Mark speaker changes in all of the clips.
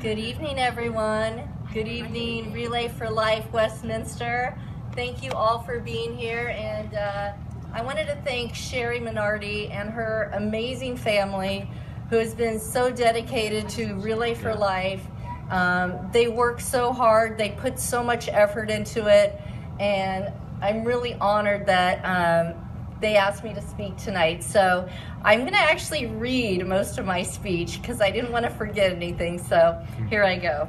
Speaker 1: Good evening, everyone. Good evening, Relay for Life, Westminster. Thank you all for being here, and I wanted to thank Sherry Minardi and her amazing family who has been so dedicated to Relay for Life. They work so hard, they put so much effort into it, and I'm really honored that they asked me to speak tonight. So I'm going to actually read most of my speech because I didn't want to forget anything. So here I go.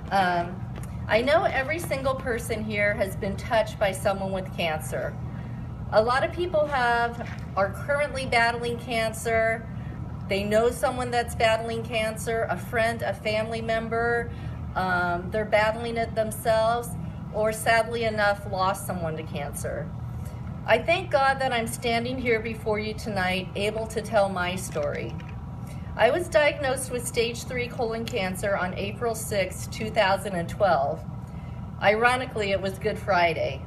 Speaker 1: I know every single person here has been touched by someone with cancer. A lot of people are currently battling cancer. They know someone that's battling cancer, a friend, a family member. They're battling it themselves, or sadly enough, lost someone to cancer. I thank God that I'm standing here before you tonight, able to tell my story. I was diagnosed with stage 3 colon cancer on April 6, 2012. Ironically, it was Good Friday.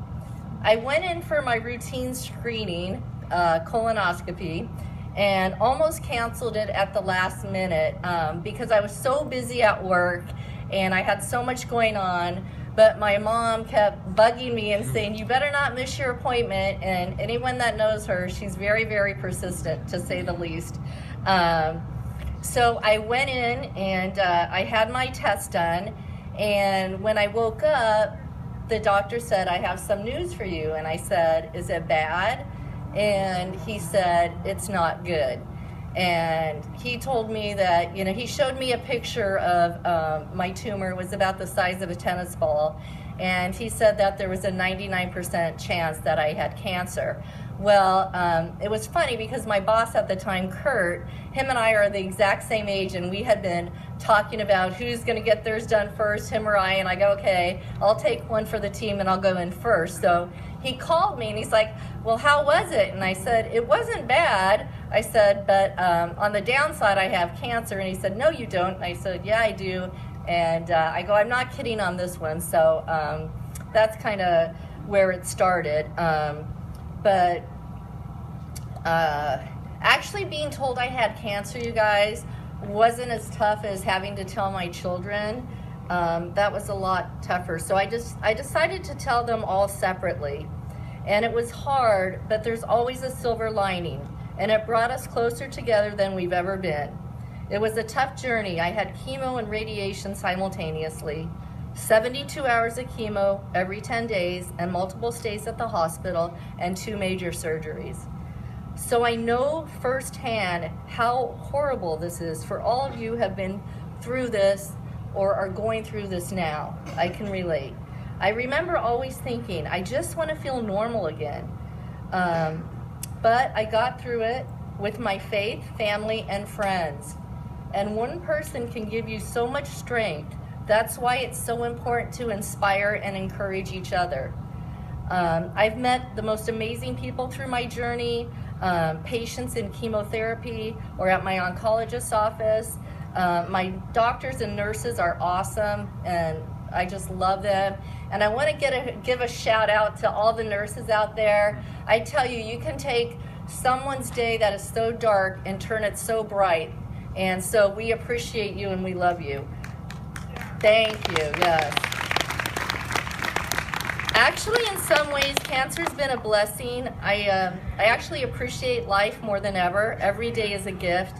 Speaker 1: I went in for my routine screening, colonoscopy, and almost canceled it at the last minute because I was so busy at work and I had so much going on. But my mom kept bugging me and saying, you better not miss your appointment. And anyone that knows her, she's very, very persistent, to say the least. So I went in and I had my test done. And when I woke up, the doctor said, I have some news for you. And I said, is it bad? And he said, it's not good. And he told me that, he showed me a picture of my tumor. It was about the size of a tennis ball. And he said that there was a 99% chance that I had cancer. Well, it was funny because my boss at the time, Kurt, him and I are the exact same age, and we had been talking about who's going to get theirs done first, him or I, and I go, okay, I'll take one for the team and I'll go in first. So he called me and he's like, well, how was it? And I said, it wasn't bad. I said, but on the downside, I have cancer. And he said, no, you don't. And I said, yeah, I do. And I go, I'm not kidding on this one. So that's kind of where it started. But actually being told I had cancer, you guys, wasn't as tough as having to tell my children. That was a lot tougher. So I decided to tell them all separately. And it was hard, but there's always a silver lining. And it brought us closer together than we've ever been. It was a tough journey. I had chemo and radiation simultaneously, 72 hours of chemo every 10 days, and multiple stays at the hospital, and 2 major surgeries. So I know firsthand how horrible this is for all of you who have been through this or are going through this now. I can relate. I remember always thinking, I just want to feel normal again. But I got through it with my faith, family, and friends. And one person can give you so much strength. That's why it's so important to inspire and encourage each other. I've met the most amazing people through my journey, patients in chemotherapy or at my oncologist's office. My doctors and nurses are awesome, and I just love them. And I want to give a shout out to all the nurses out there. I tell you, you can take someone's day that is so dark and turn it so bright. And so we appreciate you and we love you. Thank you, yes. Actually, in some ways, cancer's been a blessing. I actually appreciate life more than ever. Every day is a gift.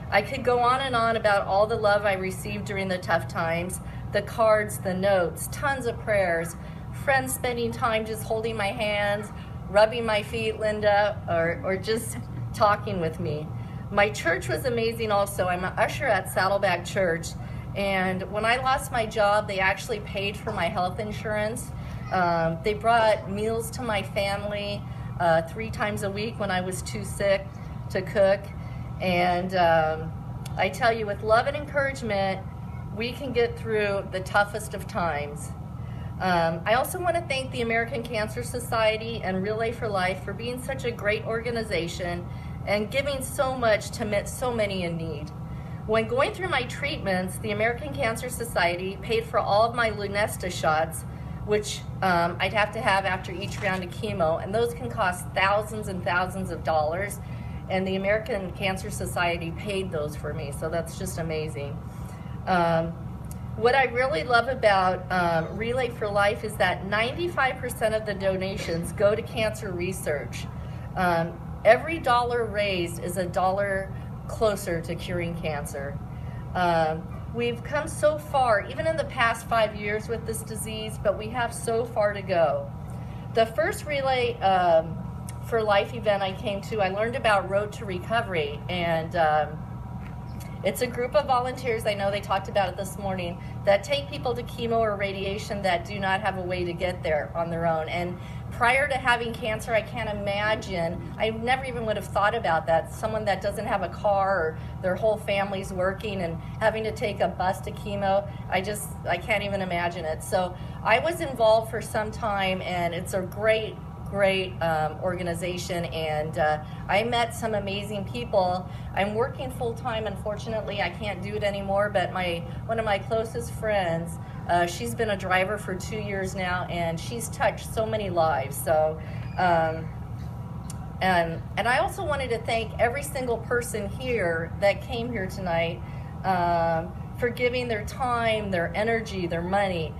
Speaker 1: I could go on and on about all the love I received during the tough times, the cards, the notes, tons of prayers, friends spending time just holding my hands, rubbing my feet, Linda, or just talking with me. My church was amazing also. I'm an usher at Saddleback Church, and when I lost my job, they actually paid for my health insurance. They brought meals to my family 3 times a week when I was too sick to cook. And I tell you, with love and encouragement, we can get through the toughest of times. I also want to thank the American Cancer Society and Relay for Life for being such a great organization and giving so much to meet so many in need. When going through my treatments, the American Cancer Society paid for all of my Lunesta shots, which I'd have to have after each round of chemo, and those can cost thousands and thousands of dollars. And the American Cancer Society paid those for me, so that's just amazing. What I really love about Relay for Life is that 95% of the donations go to cancer research. Every dollar raised is a dollar closer to curing cancer. We've come so far, even in the past 5 years with this disease, but we have so far to go. The first Relay for Life event I came to, I learned about Road to Recovery, and it's a group of volunteers, I know they talked about it this morning, that take people to chemo or radiation that do not have a way to get there on their own. And prior to having cancer, I can't imagine, I never even would have thought about that. Someone that doesn't have a car or their whole family's working and having to take a bus to chemo, I can't even imagine it. So I was involved for some time, and it's a great organization, and I met some amazing people. I'm working full-time, unfortunately. I can't do it anymore, but one of my closest friends, she's been a driver for 2 years now, and she's touched so many lives. So, and I also wanted to thank every single person here that came here tonight for giving their time, their energy, their money,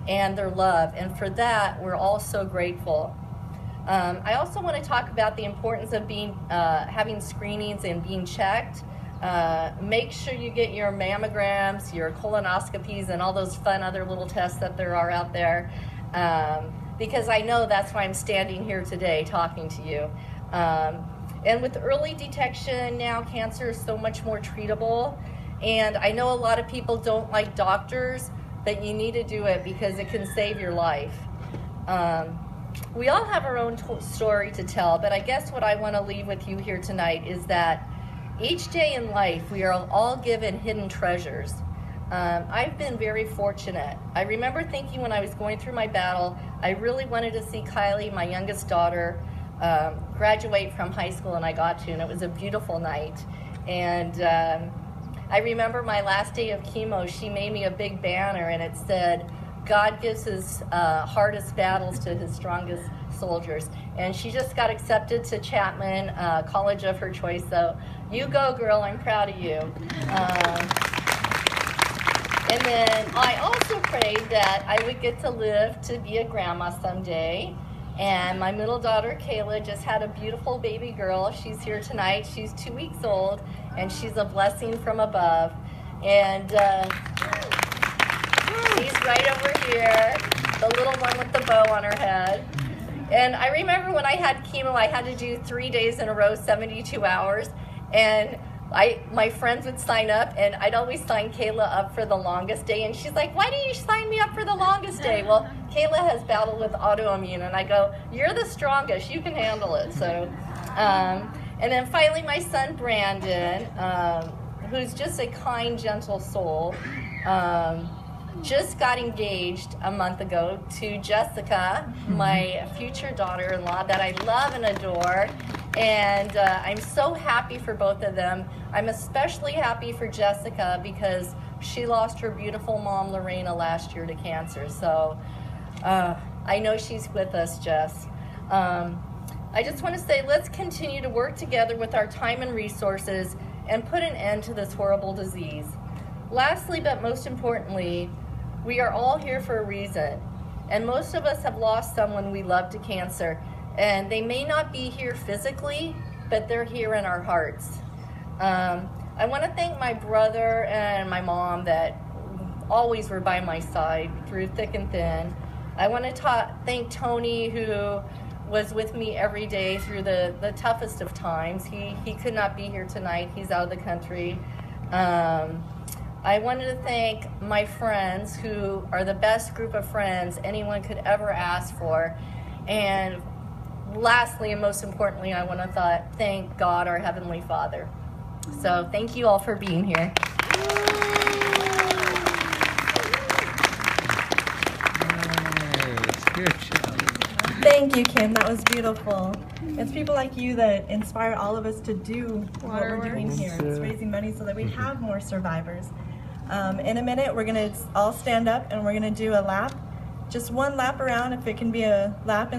Speaker 1: and their love, and for that, we're all so grateful. I also want to talk about the importance of having screenings and being checked. Make sure you get your mammograms, your colonoscopies, and all those fun other little tests that there are out there, because I know that's why I'm standing here today talking to you. And with early detection now, cancer is so much more treatable, and I know a lot of people don't like doctors, but you need to do it because it can save your life. We all have our own story to tell, but I guess what I want to leave with you here tonight is that each day in life we are all given hidden treasures. I've been very fortunate. I remember thinking when I was going through my battle, I really wanted to see Kylie, my youngest daughter, graduate from high school, and I got to, and it was a beautiful night. And I remember my last day of chemo, she made me a big banner, and it said, "God gives his hardest battles to his strongest soldiers." And she just got accepted to Chapman, college of her choice. So you go, girl, I'm proud of you. And then I also prayed that I would get to live to be a grandma someday. And my middle daughter, Kayla, just had a beautiful baby girl. She's here tonight. She's 2 weeks old, and she's a blessing from above. And she's right over here, the little one with the bow on her head. And I remember when I had chemo, I had to do 3 days in a row, 72 hours. And my friends would sign up, and I'd always sign Kayla up for the longest day. And she's like, "Why do you sign me up for the longest day?" Well, Kayla has battled with autoimmune, and I go, "You're the strongest, you can handle it." So, and then finally my son Brandon, who's just a kind, gentle soul, just got engaged a month ago to Jessica, my future daughter-in-law that I love and adore. And I'm so happy for both of them. I'm especially happy for Jessica because she lost her beautiful mom, Lorena, last year to cancer. So I know she's with us, Jess. I just want to say, let's continue to work together with our time and resources and put an end to this horrible disease. Lastly, but most importantly, we are all here for a reason. And most of us have lost someone we love to cancer. And they may not be here physically, but they're here in our hearts. I want to thank my brother and my mom that always were by my side through thick and thin. I want to thank Tony, who was with me every day through the toughest of times. He could not be here tonight. He's out of the country. I wanted to thank my friends, who are the best group of friends anyone could ever ask for. And lastly, and most importantly, I want to thank God, our Heavenly Father. So thank you all for being here.
Speaker 2: Thank you, Kim. That was beautiful. It's people like you that inspire all of us to do what we're doing here. It's raising money so that we have more survivors. In a minute, we're going to all stand up and we're going to do a lap. Just one lap around, if it can be a lap in